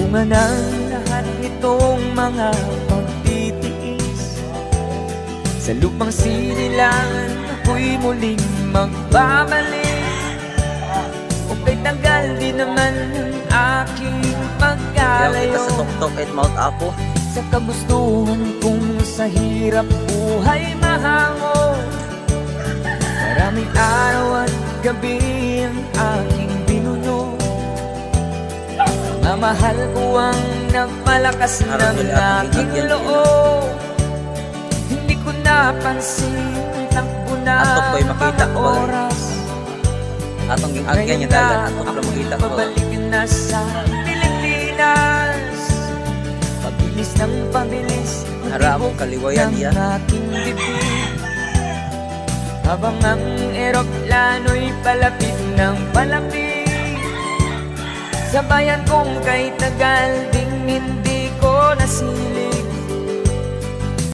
bunga ng lahat nitong mga pagtitiis. Sa lupang sinilangan ako'y muling magbabalik. O kay tagal di naman ang aking pagkalayo sa Tuktok at Mount Apo. sa kagustuhan kong sa hirap buhay mahango. Maraming araw at gabi ang aking binuno. Mamahal ko ang nagpalakas ng aking loob. Hindi ko napansin ang takbo na mga oras. Atong gingagyan niya dalan, atong lang makita ko. Pabalik na sa Pilipinas. Pabilis ng pabilis Harap kaliwayan niya aking bibig. Habang ang eroplano'y palapit ng palapit sa bayan kong kay tagal di